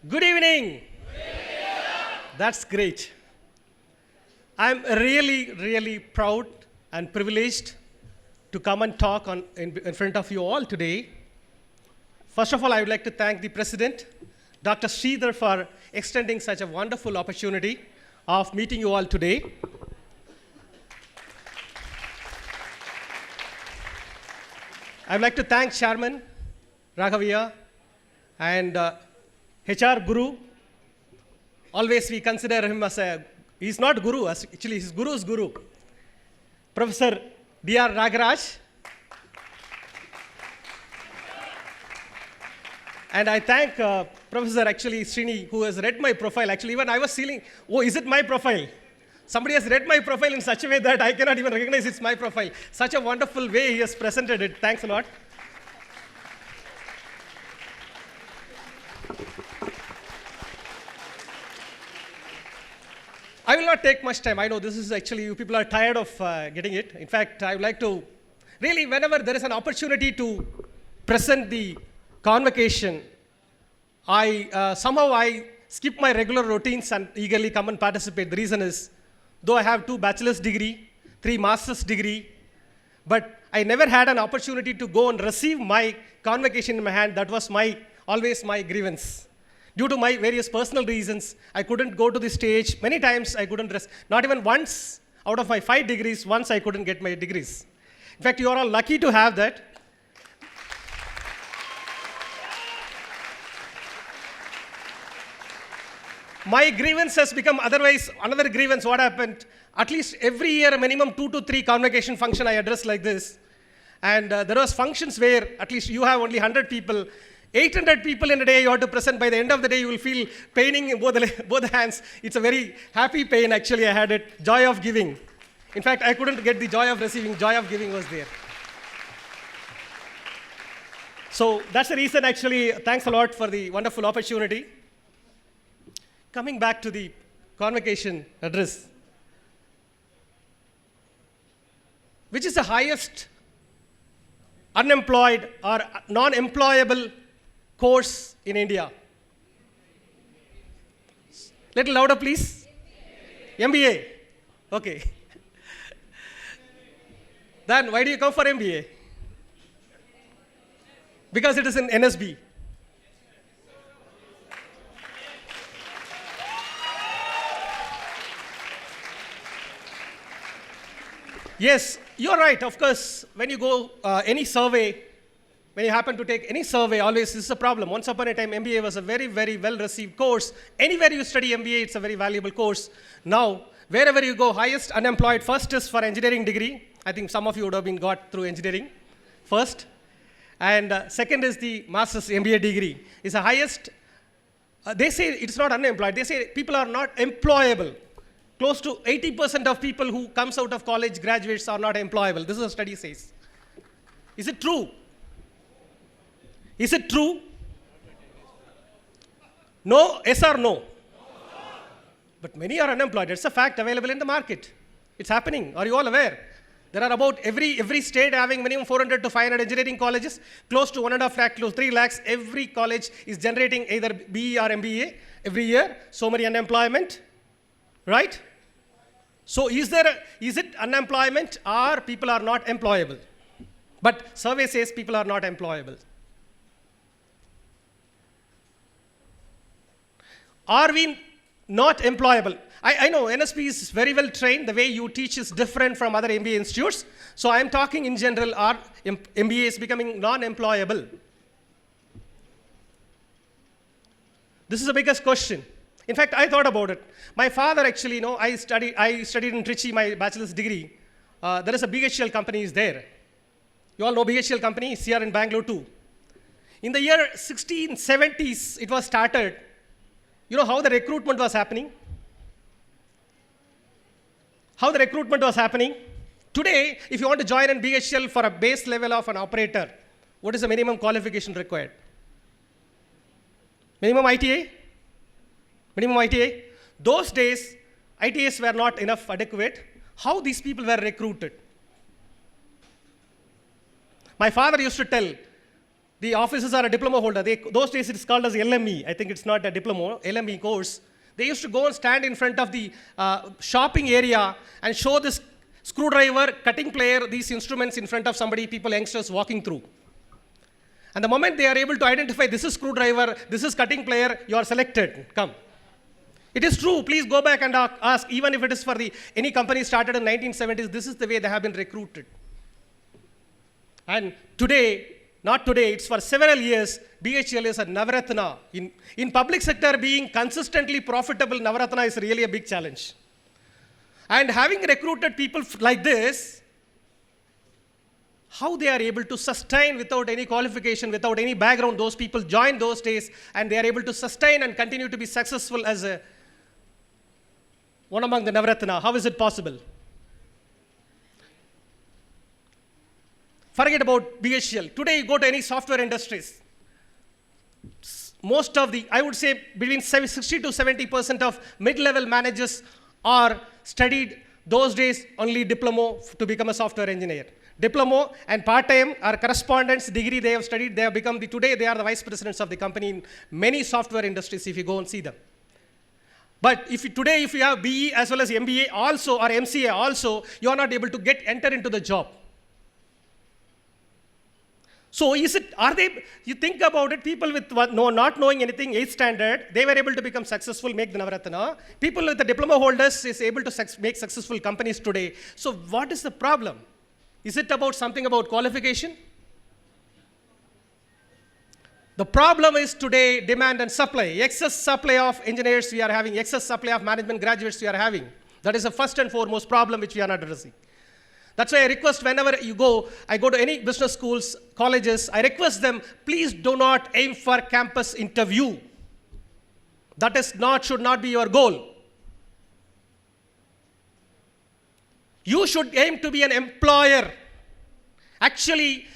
Good evening. That's great. I'm really proud and privileged to come and talk in front of you all today. First of all, I would like to thank the President, Dr. Sridhar, for extending such a wonderful opportunity of meeting you all today. I would like to thank Chairman Raghavia and HR Guru. Always we consider him as he's not Guru, actually his Guru's Guru. Professor D.R. Nagaraj. And I thank Professor actually Srini, who has read my profile. Actually, even I was feeling, oh, is it my profile? Somebody has read my profile in such a way that I cannot even recognize it's my profile. Such a wonderful way he has presented it. Thanks a lot. I will not take much time. I know this is actually, you people are tired of getting it. In fact, I would like to, really, whenever there is an opportunity to present the convocation, somehow I skip my regular routines and eagerly come and participate. The reason is, though I have 2 bachelor's degree, 3 master's degree, but I never had an opportunity to go and receive my convocation in my hand. That was always my grievance. Due to my various personal reasons, I couldn't go to the stage. Many times I couldn't not even once out of my 5 degrees, once I couldn't get my degrees. In fact, you are all lucky to have that. My grievance has become otherwise another grievance. What happened? At least every year, minimum 2 to 3 convocation function I address like this. And there was functions where at least you have only 100 people. 800 people in a day you have to present. By the end of the day, you will feel paining in both hands. It's a very happy pain, actually. I had it. Joy of giving. In fact, I couldn't get the joy of receiving. Joy of giving was there. So that's the reason, actually. Thanks a lot for the wonderful opportunity. Coming back to the convocation address, which is the highest unemployed or non-employable course in India? Little louder, please. MBA. Okay. Then why do you come for MBA? Because it is in NSB. Yes, you're right. Of course, when you go any survey, when you happen to take any survey, always this is a problem. Once upon a time, MBA was a very well-received course. Anywhere you study MBA, it's a very valuable course. Now, wherever you go, highest unemployed first is for engineering degree. I think some of you would have been got through engineering first. And second is the master's MBA degree. It's the highest. They say it's not unemployed. They say people are not employable. Close to 80% of people who comes out of college, graduates, are not employable. This is what study says. Is it true? Is it true? No? Yes or no? But many are unemployed. It's a fact available in the market. It's happening. Are you all aware? There are about every state having minimum 400 to 500 engineering colleges, close to 1.5 lakh, close to 3 lakhs. Every college is generating either BE or MBA every year. So many unemployment. Right? So is it unemployment or people are not employable? But survey says people are not employable. Are we not employable? I know NSB is very well trained. The way you teach is different from other MBA institutes. So I am talking in general, are MBA is becoming non-employable? This is the biggest question. In fact, I thought about it. My father actually, I studied in Trichy, my bachelor's degree. There is a BHL company is there. You all know BHL company is here in Bangalore too. In the year 1670s, it was started. You know how the recruitment was happening? How the recruitment was happening? Today, if you want to join in BHL for a base level of an operator, what is the minimum qualification required? Minimum ITA? Minimum ITA. Those days, ITAs were not enough adequate. How these people were recruited? My father used to tell, The officers are a diploma holder. Those days it's called as LME. I think it's not a diploma, LME course. They used to go and stand in front of the shopping area and show this screwdriver, cutting player, these instruments in front of somebody, people, youngsters walking through. And the moment they are able to identify this is screwdriver, this is cutting player, you are selected. Come. It is true. Please go back and ask, even if it is for any company started in 1970s, this is the way they have been recruited. And today, not today, it's for several years, BHEL is a Navaratna. In public sector, being consistently profitable, Navaratna is really a big challenge. And having recruited people like this, how they are able to sustain without any qualification, without any background, those people join those days, and they are able to sustain and continue to be successful as one among the Navaratna. How is it possible? Forget about BHEL. Today, you go to any software industries. Most of I would say between 60 to 70% of mid-level managers are studied those days only diploma to become a software engineer. Diploma and part-time or correspondence degree they have studied, they have become today they are the vice presidents of the company in many software industries if you go and see them. But today if you have BE as well as MBA also or MCA also, you are not able to enter into the job. So you think about it, people with not knowing anything, 8th standard, they were able to become successful, make the Navaratna. People with the diploma holders is able to make successful companies today. So what is the problem? Is it about something about qualification? The problem is today demand and supply. Excess supply of engineers we are having, excess supply of management graduates we are having. That is the first and foremost problem which we are not addressing. That's why I request whenever I go to any business schools, colleges, I request them, please do not aim for campus interview. That should not be your goal. You should aim to be an employer. Actually,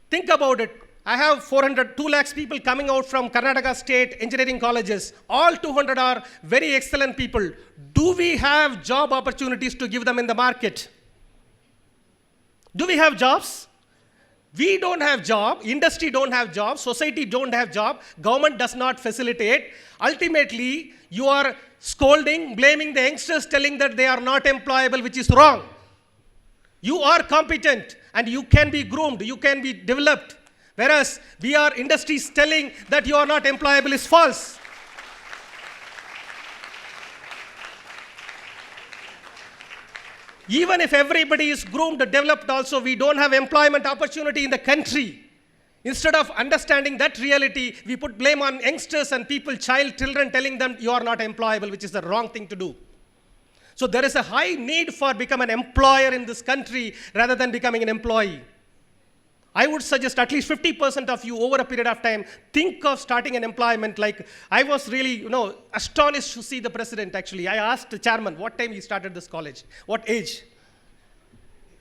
think about it. I have 2 lakhs people coming out from Karnataka state engineering colleges. All 200 are very excellent people. Do we have job opportunities to give them in the market? Do we have jobs? We don't have job, industry don't have job, society don't have job, government does not facilitate. Ultimately, you are scolding, blaming the youngsters, telling that they are not employable, which is wrong. You are competent and you can be groomed, you can be developed. Whereas industries telling that you are not employable is false. Even if everybody is groomed, developed also, we don't have employment opportunity in the country. Instead of understanding that reality, we put blame on youngsters and children telling them you are not employable, which is the wrong thing to do. So there is a high need for becoming an employer in this country rather than becoming an employee. I would suggest at least 50% of you over a period of time, think of starting an employment. Like I was really, astonished to see the president actually. I asked the chairman what time he started this college, what age.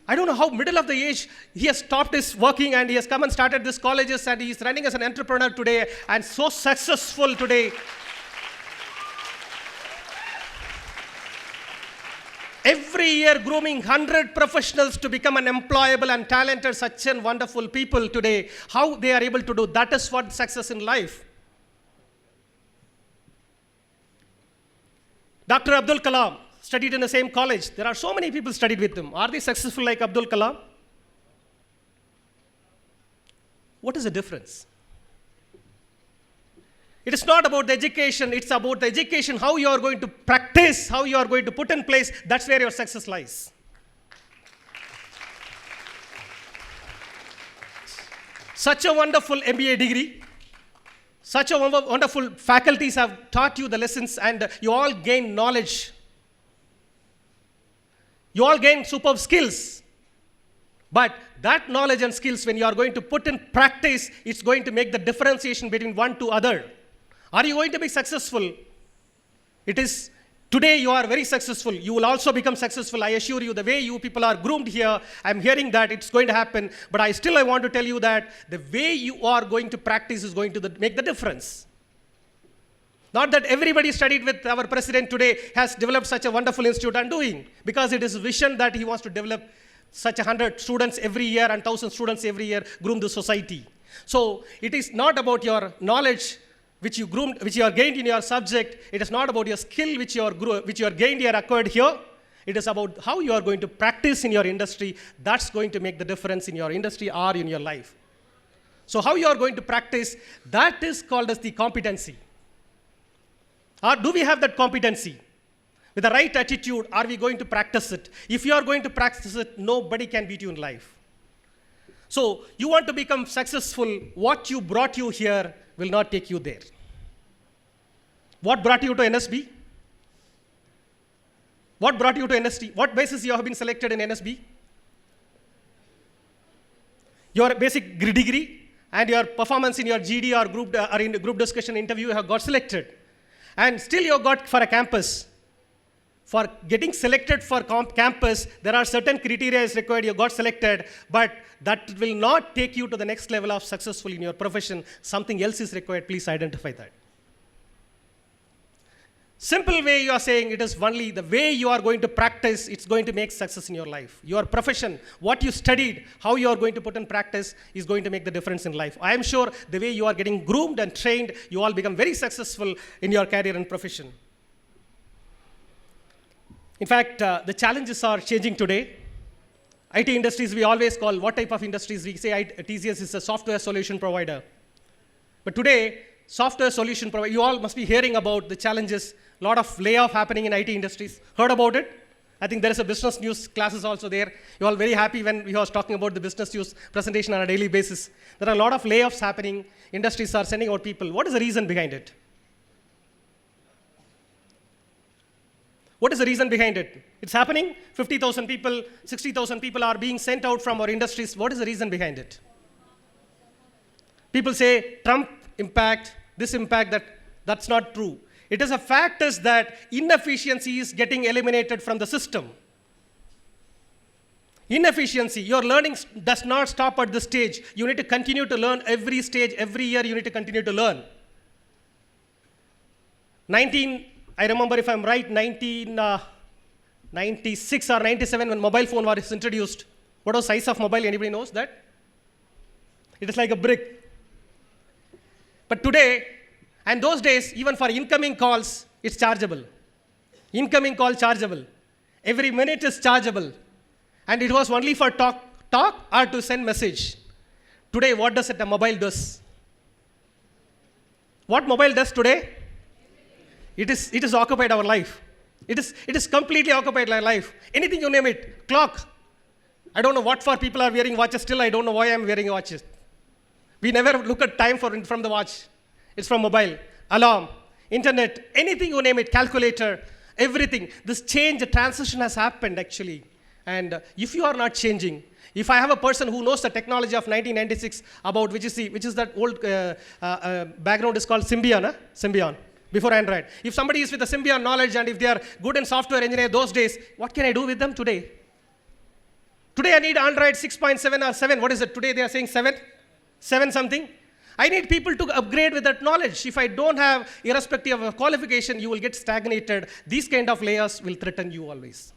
I don't know how middle of the age he has stopped his working and he has come and started this colleges and he is running as an entrepreneur today and so successful today. Every year grooming 100 professionals to become an employable and talented, such and wonderful people today. How they are able to do, that is what success in life. Dr. Abdul Kalam studied in the same college. There are so many people studied with him. Are they successful like Abdul Kalam? What is the difference? It is not about the education, it's about the education, how you are going to practice, how you are going to put in place, that's where your success lies. Such a wonderful MBA degree, such a wonderful faculties have taught you the lessons and you all gain knowledge. You all gain superb skills. But that knowledge and skills, when you are going to put in practice, it's going to make the differentiation between one to other. Are you going to be successful? Today you are very successful. You will also become successful. I assure you, the way you people are groomed here, I'm hearing that it's going to happen. But I want to tell you that the way you are going to practice is going to make the difference. Not that everybody studied with our president today has developed such a wonderful institute and doing. Because it is a vision that he wants to develop such 100 students every year and 1,000 students every year, groom the society. So it is not about your knowledge which you are gained in your subject. It is not about your skill which you are gained or acquired here. It is about how you are going to practice in your industry. That's going to make the difference in your industry or in your life. So how you are going to practice, that is called as the competency. Or do we have that competency? With the right attitude, are we going to practice it? If you are going to practice it, nobody can beat you in life. So you want to become successful, what you brought you here will not take you there. What brought you to NSB? What brought you to NSB? What basis you have been selected in NSB? Your basic degree and your performance in your GD or in the group discussion interview have got selected. And still you got for a campus. For getting selected for campus, there are certain criteria is required, you got selected, but that will not take you to the next level of successful in your profession. Something else is required, please identify that. Simple way you are saying it is only the way you are going to practice, it's going to make success in your life. Your profession, what you studied, how you are going to put in practice is going to make the difference in life. I am sure the way you are getting groomed and trained, you all become very successful in your career and profession. In fact, the challenges are changing today. IT industries, we always call, what type of industries? We say TCS is a software solution provider. But today, software solution provider, you all must be hearing about the challenges, a lot of layoff happening in IT industries. Heard about it? I think there is a business news classes also there. You're all very happy when we was talking about the business news presentation on a daily basis. There are a lot of layoffs happening. Industries are sending out people. What is the reason behind it? What is the reason behind it? It's happening. 50,000 people, 60,000 people are being sent out from our industries. What is the reason behind it? People say Trump impact, this impact, that's not true. It is a fact is that inefficiency is getting eliminated from the system. Inefficiency, your learning does not stop at this stage. You need to continue to learn every stage, every year you need to continue to learn. I remember if I'm right, 1996 or 97 when mobile phone was introduced. What was the size of mobile? Anybody knows that? It is like a brick. But today, and those days, even for incoming calls, it's chargeable. Incoming call chargeable. Every minute is chargeable. And it was only for talk or to send message. Today, what does a mobile does? What mobile does today? It is occupied our life. It is completely occupied our life. Anything you name it, clock. I don't know what for people are wearing watches. Still, I don't know why I'm wearing watches. We never look at time from the watch. It's from mobile, alarm, internet, anything you name it, calculator, everything. This change, the transition has happened actually. And if you are not changing, if I have a person who knows the technology of 1996 about which is that old background is called Symbian, Symbian. Before Android. If somebody is with a Symbian knowledge and if they are good in software engineer those days, what can I do with them today? Today I need Android 6.7 or 7. What is it? Today they are saying 7? 7 something. I need people to upgrade with that knowledge. If I don't have, irrespective of qualification, you will get stagnated. These kind of layers will threaten you always.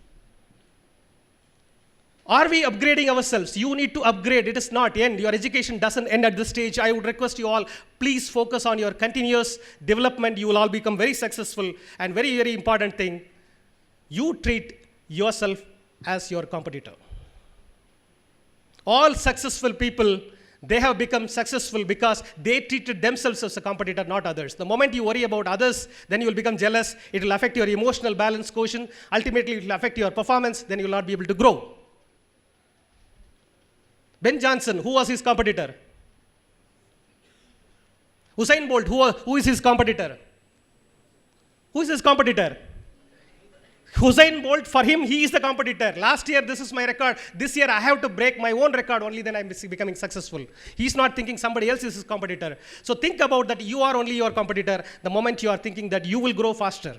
Are we upgrading ourselves? You need to upgrade. It is not end. Your education doesn't end at this stage. I would request you all, please focus on your continuous development. You will all become very successful. And very, very important thing, you treat yourself as your competitor. All successful people, they have become successful because they treated themselves as a competitor, not others. The moment you worry about others, then you will become jealous. It will affect your emotional balance quotient. Ultimately, it will affect your performance. Then you will not be able to grow. Ben Johnson, who was his competitor? Usain Bolt, who is his competitor? Who is his competitor? Usain Bolt, for him, he is the competitor. Last year, this is my record. This year, I have to break my own record. Only then I'm becoming successful. He's not thinking somebody else is his competitor. So think about that you are only your competitor the moment you are thinking that you will grow faster.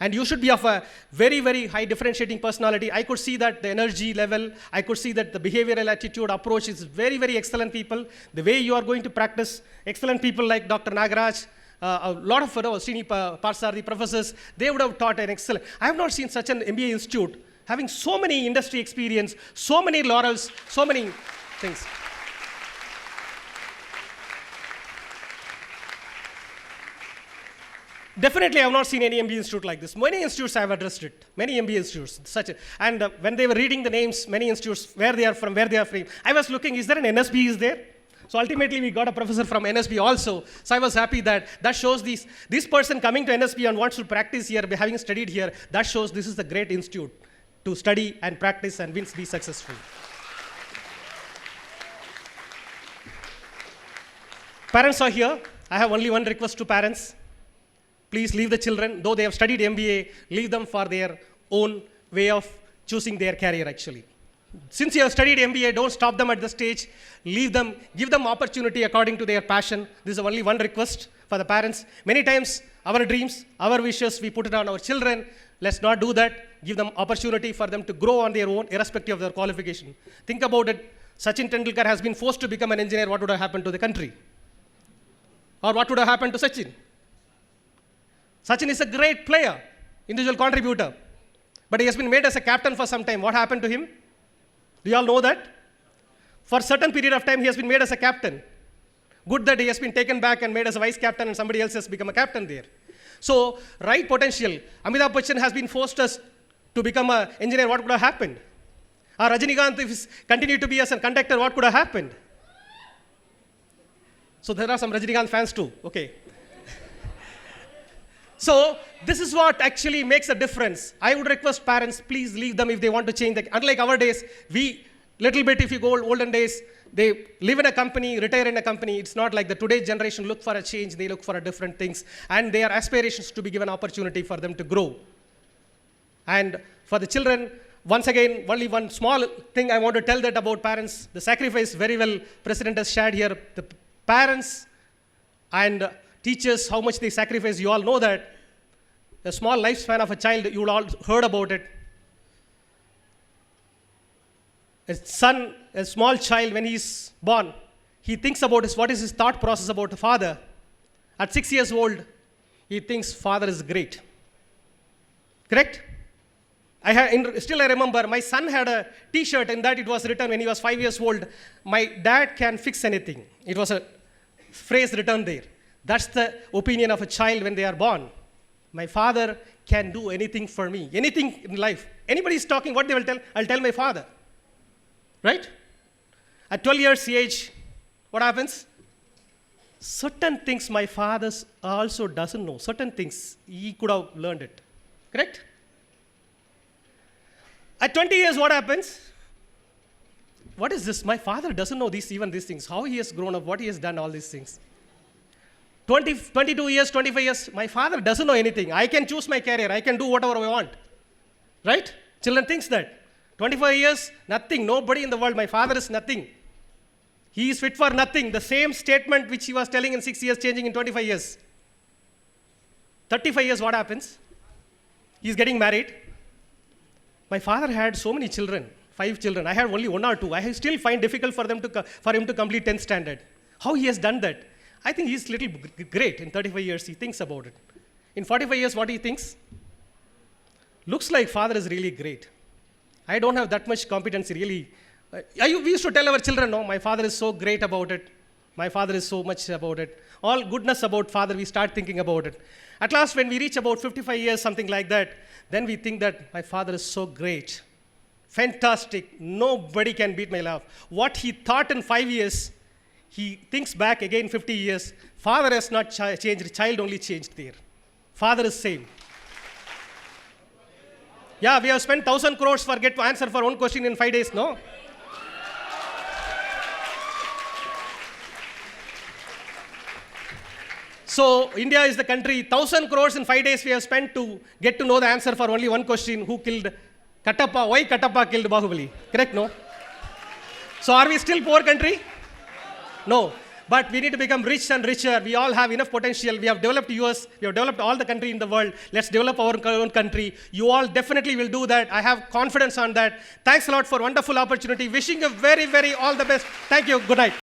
And you should be of a very, very high differentiating personality. I could see that the energy level, I could see that the behavioral attitude approach is very, very excellent people. The way you are going to practice, excellent people like Dr. Nagaraj, a lot of Srini Parsardi professors, they would have taught an excellent. I have not seen such an MBA institute having so many industry experience, so many laurels, so many things. Definitely, I have not seen any MBA institute like this. Many institutes I have addressed it. Many MBA institutes, and when they were reading the names, many institutes, where they are from, I was looking, is there an NSB is there? So ultimately, we got a professor from NSB also. So I was happy that shows this person coming to NSB and wants to practice here, having studied here, that shows this is a great institute to study and practice and be successful. Parents are here. I have only one request to parents. Please leave the children, though they have studied MBA, leave them for their own way of choosing their career actually. Since you have studied MBA, don't stop them at the stage. Leave them, give them opportunity according to their passion. This is only one request for the parents. Many times, our dreams, our wishes, we put it on our children. Let's not do that. Give them opportunity for them to grow on their own, irrespective of their qualification. Think about it. Sachin Tendulkar has been forced to become an engineer. What would have happened to the country? Or what would have happened to Sachin? Sachin is a great player, individual contributor. But he has been made as a captain for some time. What happened to him? Do you all know that? For a certain period of time, he has been made as a captain. Good that he has been taken back and made as a vice captain and somebody else has become a captain there. So, right potential. Amitabh Bachchan has been forced us to become an engineer. What could have happened? Or Rajinikanth, if he continued to be as a conductor, what could have happened? So, there are some Rajinikanth fans too. Okay. So, this is what actually makes a difference. I would request parents, please leave them if they want to change. Unlike our days, little bit if you go olden days, they live in a company, retire in a company. It's not like the today's generation look for a change. They look for a different things. And their aspirations to be given opportunity for them to grow. And for the children, once again, only one small thing I want to tell that about parents. The sacrifice, very well, President has shared here. The parents and teachers, how much they sacrifice, you all know that. The small lifespan of a child, you all heard about it. A small child, when he's born, he thinks about what is his thought process about the father. At 6 years old, he thinks father is great. Correct? Still I remember, my son had a t-shirt in that it was written when he was 5 years old, my dad can fix anything. It was a phrase written there. That's the opinion of a child when they are born. My father can do anything for me, anything in life. Anybody is talking, what they will tell? I'll tell my father. Right? At 12 years age, what happens? Certain things my father also doesn't know. Certain things, he could have learned it. Correct? At 20 years, what happens? What is this? My father doesn't know even these things. How he has grown up, what he has done, all these things. 22 years, 25 years, my father doesn't know anything. I can choose my career. I can do whatever I want. Right? Children thinks that. 25 years, nothing. Nobody in the world. My father is nothing. He is fit for nothing. The same statement which he was telling in 6 years, changing in 25 years. 35 years, what happens? He is getting married. My father had so many children, 5 children. I had only 1 or 2. I still find difficult for him to complete 10th standard. How he has done that? I think he's little great. In 35 years, he thinks about it. In 45 years, what he thinks? Looks like father is really great. I don't have that much competency, really. We used to tell our children, no, my father is so great about it. My father is so much about it. All goodness about father, we start thinking about it. At last, when we reach about 55 years, something like that, then we think that my father is so great. Fantastic. Nobody can beat my love. What he thought in 5 years, he thinks back again 50 years. Father has not changed, child only changed there. Father is same. Yeah, we have spent 1,000 crores for get to answer for one question in 5 days, no? So, India is the country, 1,000 crores in 5 days we have spent to get to know the answer for only one question. Who killed Katappa? Why Katappa killed Bahubali? Correct, no? So, are we still poor country? No. But we need to become rich and richer. We all have enough potential. We have developed US. We have developed all the country in the world. Let's develop our own country. You all definitely will do that. I have confidence on that. Thanks a lot for wonderful opportunity. Wishing you very, very all the best. Thank you. Good night.